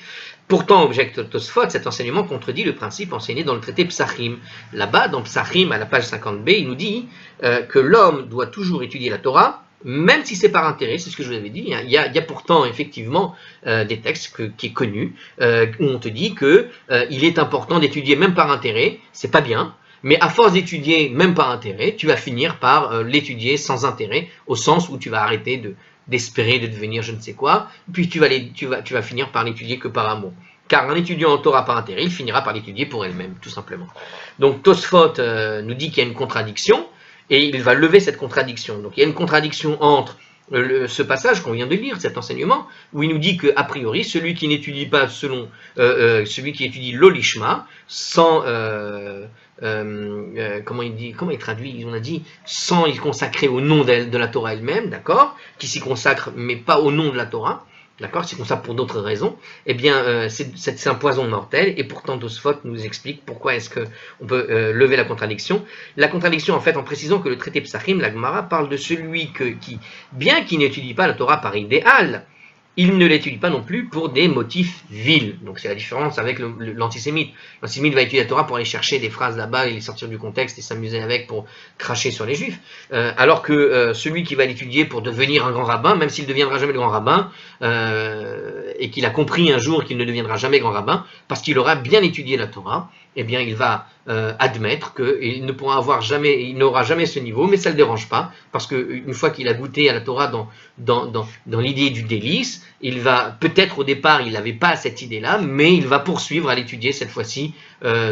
Speaker 1: Pourtant, objecte Tosfot, cet enseignement contredit le principe enseigné dans le traité Psachim. Là-bas, dans Psachim, à la page 50b, il nous dit que l'homme doit toujours étudier la Torah, même si c'est par intérêt, c'est ce que je vous avais dit. Il y a pourtant effectivement des textes qui est connu, où on te dit que il est important d'étudier même par intérêt, c'est pas bien. Mais à force d'étudier, même par intérêt, tu vas finir par l'étudier sans intérêt, au sens où tu vas arrêter d'espérer de devenir je ne sais quoi, puis tu vas finir par l'étudier que par amour. Car un étudiant en Torah par intérêt, il finira par l'étudier pour elle-même, tout simplement. Donc Tosfot nous dit qu'il y a une contradiction, et il va lever cette contradiction. Donc il y a une contradiction entre ce passage qu'on vient de lire, cet enseignement, où il nous dit que a priori, celui qui n'étudie pas selon celui qui étudie l'olishma, sans comment il traduit, on a dit sans y consacrer au nom de la Torah elle-même, d'accord, qui s'y consacre mais pas au nom de la Torah, d'accord, s'y consacre pour d'autres raisons, eh bien c'est un poison mortel, et pourtant Tosfot nous explique pourquoi est-ce qu'on peut lever la contradiction. La contradiction en fait en précisant que le traité Psachim, la Gemara, parle de celui qui, bien qu'il n'étudie pas la Torah par idéal, il ne l'étudie pas non plus pour des motifs vils. Donc c'est la différence avec l'antisémite. L'antisémite va étudier la Torah pour aller chercher des phrases là-bas et les sortir du contexte et s'amuser avec pour cracher sur les juifs. Alors que celui qui va l'étudier pour devenir un grand rabbin, même s'il ne deviendra jamais le grand rabbin, et qu'il a compris un jour qu'il ne deviendra jamais grand rabbin, parce qu'il aura bien étudié la Torah, eh bien il va admettre qu'il il n'aura jamais ce niveau, mais ça ne le dérange pas, parce qu'une fois qu'il a goûté à la Torah dans l'idée du délice, il va, peut-être au départ il n'avait pas cette idée-là, mais il va poursuivre à l'étudier cette fois-ci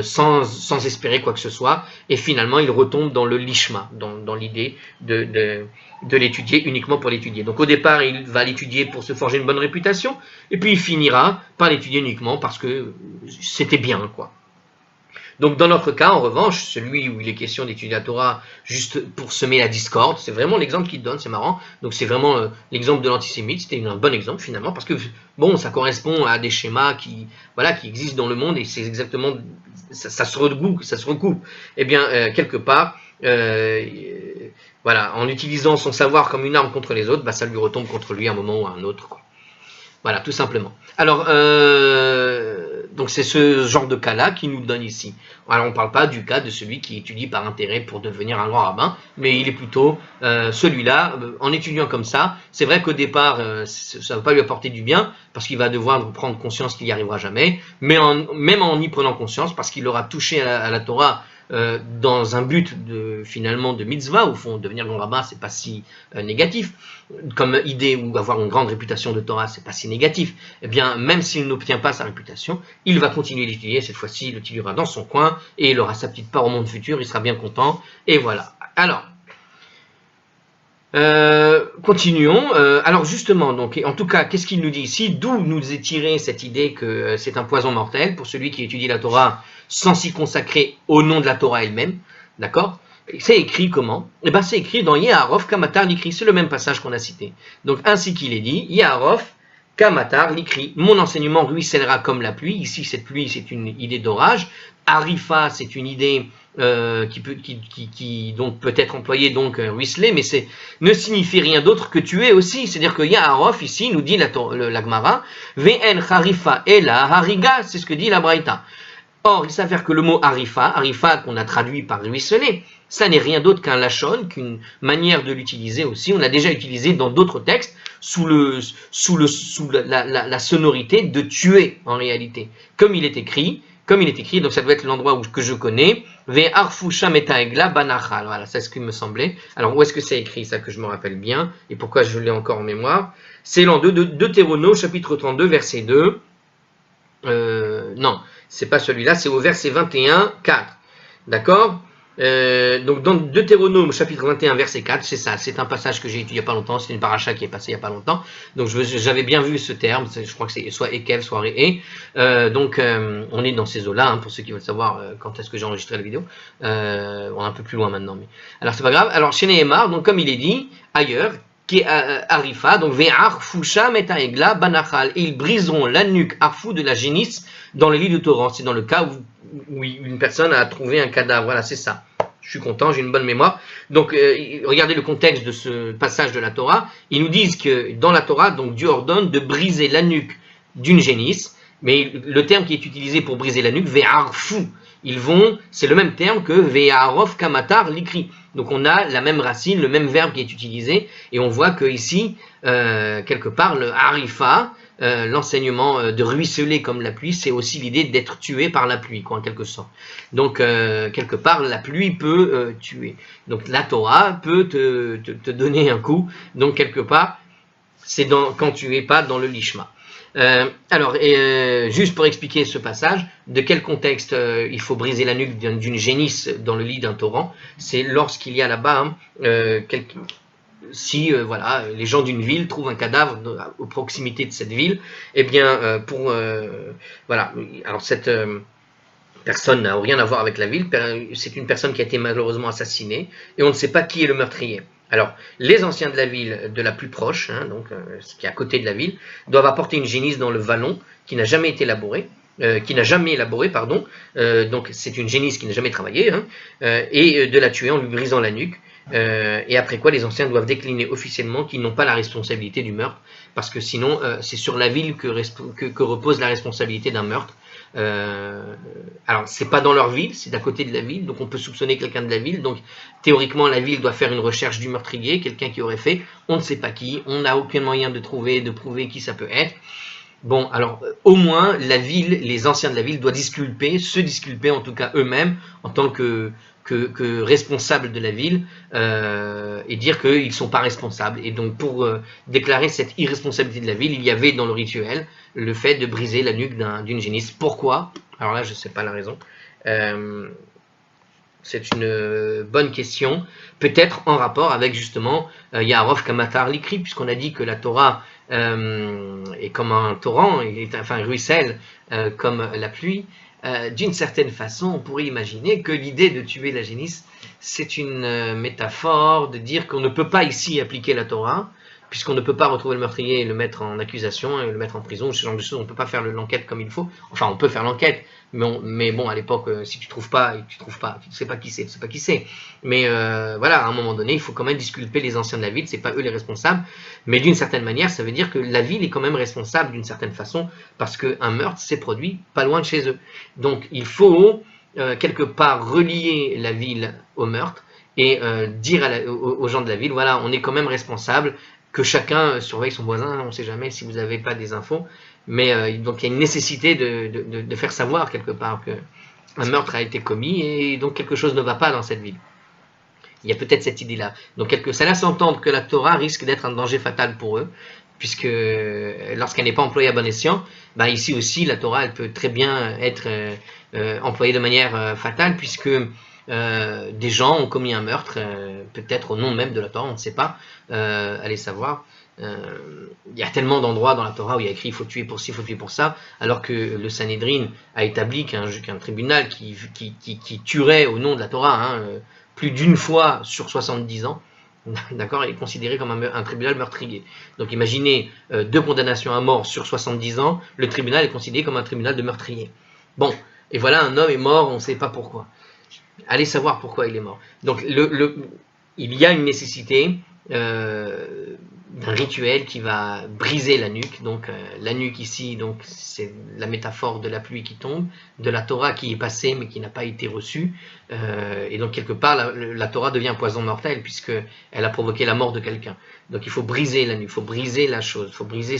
Speaker 1: sans espérer quoi que ce soit, et finalement il retombe dans le lishma, dans l'idée de l'étudier uniquement pour l'étudier. Donc au départ il va l'étudier pour se forger une bonne réputation, et puis il finira par l'étudier uniquement parce que c'était bien, quoi. Donc dans notre cas, en revanche, celui où il est question d'étudier la Torah juste pour semer la discorde, c'est vraiment l'exemple qu'il donne, c'est marrant. Donc c'est vraiment l'exemple de l'antisémite, c'était un bon exemple finalement, parce que bon, ça correspond à des schémas qui existent dans le monde, et c'est exactement, ça se recoupe. Eh bien, quelque part, voilà, en utilisant son savoir comme une arme contre les autres, ça lui retombe contre lui à un moment ou à un autre, quoi. Voilà, tout simplement. Alors, donc c'est ce genre de cas-là qui nous donne ici. Alors on ne parle pas du cas de celui qui étudie par intérêt pour devenir un grand rabbin, mais il est plutôt celui-là, en étudiant comme ça, c'est vrai qu'au départ, ça ne va pas lui apporter du bien, parce qu'il va devoir prendre conscience qu'il n'y arrivera jamais, mais même en y prenant conscience, parce qu'il aura touché à la Torah, dans un but finalement de mitzvah, au fond, devenir grand rabbin, c'est pas si négatif, comme idée, ou avoir une grande réputation de Torah, c'est pas si négatif. Eh bien, même s'il n'obtient pas sa réputation, il va continuer d'étudier, cette fois-ci, il l'étudiera dans son coin, et il aura sa petite part au monde futur, il sera bien content, et voilà. Alors, continuons. Alors justement, donc, en tout cas, qu'est-ce qu'il nous dit ici? D'où nous est tirée cette idée que c'est un poison mortel pour celui qui étudie la Torah sans s'y consacrer au nom de la Torah elle-même, d'accord? C'est écrit comment? Eh bien, c'est écrit dans Yeharov Kamatar Likri, c'est le même passage qu'on a cité. Donc, ainsi qu'il est dit, Yeharov Kamatar Likri, mon enseignement ruissellera comme la pluie. Ici, cette pluie, c'est une idée d'orage. Arifa, c'est une idée qui donc peut être employée, donc ruisseler, mais ne signifie rien d'autre que tuer aussi. C'est-à-dire que Yeharov, ici, nous dit la Gemara, Ve'en Harifa Ela Hariga, c'est ce que dit la Braïta. Or, il s'avère que le mot harifa qu'on a traduit par ruisseler, ça n'est rien d'autre qu'un lachon, qu'une manière de l'utiliser aussi. On l'a déjà utilisé dans d'autres textes sous la sonorité de tuer en réalité. Comme il est écrit, donc ça doit être l'endroit que je connais. Ve'arfusha metaegla banachal. Voilà, c'est ce qui me semblait. Alors où est-ce que c'est écrit, ça, que je me rappelle bien, et pourquoi je l'ai encore en mémoire? C'est l'an 2 de Deutéronome, chapitre 32, verset 2. Non, c'est pas celui-là, c'est au verset 21, 4. D'accord? Donc dans Deutéronome, chapitre 21, verset 4, c'est ça, c'est un passage que j'ai étudié il n'y a pas longtemps, c'est une paracha qui est passée il n'y a pas longtemps, donc j'avais bien vu ce terme, je crois que c'est soit Ekev, soit Réé, donc on est dans ces eaux-là, hein, pour ceux qui veulent savoir quand est-ce que j'ai enregistré la vidéo, on est un peu plus loin maintenant, mais alors c'est pas grave. Alors chez Nehemar, donc comme il est dit ailleurs, qui est Arifa, donc Ve'arfusha metaegla banachal, et ils briseront la nuque arfou de la génisse dans les lits de torrent. C'est dans le cas où une personne a trouvé un cadavre, voilà, c'est ça. Je suis content, j'ai une bonne mémoire. Donc, regardez le contexte de ce passage de la Torah. Ils nous disent que dans la Torah, donc Dieu ordonne de briser la nuque d'une génisse, mais le terme qui est utilisé pour briser la nuque, ve'arfou, c'est le même terme que ve'arof kamatar l'ikri. Donc on a la même racine, le même verbe qui est utilisé, et on voit que ici, quelque part, le harifa, l'enseignement de ruisseler comme la pluie, c'est aussi l'idée d'être tué par la pluie, quoi, en quelque sorte. Donc, quelque part, la pluie peut tuer. Donc, la Torah peut te donner un coup. Donc, quelque part, c'est quand tu n'es pas dans le lishma. Alors, juste pour expliquer ce passage, de quel contexte il faut briser la nuque d'une génisse dans le lit d'un torrent, c'est lorsqu'il y a là-bas si voilà, les gens d'une ville trouvent un cadavre aux proximités de cette ville, eh bien, voilà, alors cette personne n'a rien à voir avec la ville, c'est une personne qui a été malheureusement assassinée, et on ne sait pas qui est le meurtrier. Alors, les anciens de la ville, de la plus proche, donc ce qui est à côté de la ville, doivent apporter une génisse dans le vallon qui n'a jamais été labouré, pardon. Donc c'est une génisse qui n'a jamais travaillé, et de la tuer en lui brisant la nuque. Et après quoi, les anciens doivent décliner officiellement qu'ils n'ont pas la responsabilité du meurtre, parce que sinon, c'est sur la ville que repose la responsabilité d'un meurtre. Alors, c'est pas dans leur ville, c'est d'à côté de la ville, donc on peut soupçonner quelqu'un de la ville. Donc, théoriquement, la ville doit faire une recherche du meurtrier, quelqu'un qui aurait fait. On ne sait pas qui, on n'a aucun moyen de prouver qui ça peut être. Bon, alors, au moins, la ville, les anciens de la ville doivent se disculper en tout cas eux-mêmes, en tant que responsables de la ville, et dire qu'ils ne sont pas responsables. Et donc, pour déclarer cette irresponsabilité de la ville, il y avait dans le rituel le fait de briser la nuque d'une génisse. Pourquoi? Alors là, je ne sais pas la raison. C'est une bonne question, peut-être en rapport avec justement Yaharov Kamatar l'ikri, puisqu'on a dit que la Torah est comme un torrent, enfin ruisselle comme la pluie. D'une certaine façon, on pourrait imaginer que l'idée de tuer la génisse, c'est une métaphore de dire qu'on ne peut pas ici appliquer la Torah, puisqu'on ne peut pas retrouver le meurtrier et le mettre en accusation et le mettre en prison, ce genre de choses. On ne peut pas faire l'enquête comme il faut. Enfin, on peut faire l'enquête, mais bon, à l'époque, si tu trouves pas, tu ne sais pas qui c'est, tu sais pas qui c'est. Mais voilà, à un moment donné, il faut quand même disculper les anciens de la ville, c'est pas eux les responsables. Mais d'une certaine manière, ça veut dire que la ville est quand même responsable d'une certaine façon, parce qu'un meurtre s'est produit pas loin de chez eux. Donc, il faut quelque part relier la ville au meurtre et dire aux gens de la ville, voilà, on est quand même responsable, que chacun surveille son voisin, on ne sait jamais si vous n'avez pas des infos, mais donc il y a une nécessité de faire savoir quelque part qu'un meurtre a été commis et donc quelque chose ne va pas dans cette ville. Il y a peut-être cette idée-là. Donc ça laisse entendre que la Torah risque d'être un danger fatal pour eux, puisque lorsqu'elle n'est pas employée à bon escient, ici aussi la Torah elle peut très bien être employée de manière fatale, puisque des gens ont commis un meurtre, peut-être au nom même de la Torah, on ne sait pas, allez savoir. Il y a tellement d'endroits dans la Torah où il y a écrit il faut tuer pour ci, il faut tuer pour ça, alors que le Sanhédrin a établi qu'un tribunal qui tuerait au nom de la Torah plus d'une fois sur 70 ans, d'accord, est considéré comme un tribunal meurtrier. Donc imaginez 2 condamnations à mort sur 70 ans, le tribunal est considéré comme un tribunal de meurtrier. Bon, et voilà, un homme est mort, on ne sait pas pourquoi. Allez savoir pourquoi il est mort. Donc il y a une nécessité d'un rituel qui va briser la nuque. Donc la nuque ici, donc c'est la métaphore de la pluie qui tombe, de la Torah qui est passée mais qui n'a pas été reçue. Et donc quelque part la Torah devient un poison mortel puisqu'elle a provoqué la mort de quelqu'un. Donc il faut briser la nuque, il faut briser la chose, il faut briser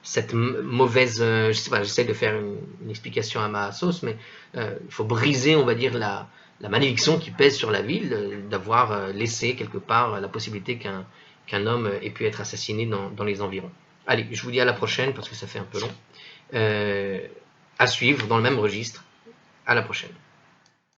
Speaker 1: cette mauvaise, je sais pas, j'essaie de faire une explication à ma sauce, mais il faut briser, on va dire, la malédiction qui pèse sur la ville, d'avoir laissé quelque part la possibilité qu'un homme ait pu être assassiné dans les environs. Allez, je vous dis à la prochaine parce que ça fait un peu long. À suivre dans le même registre. À la prochaine.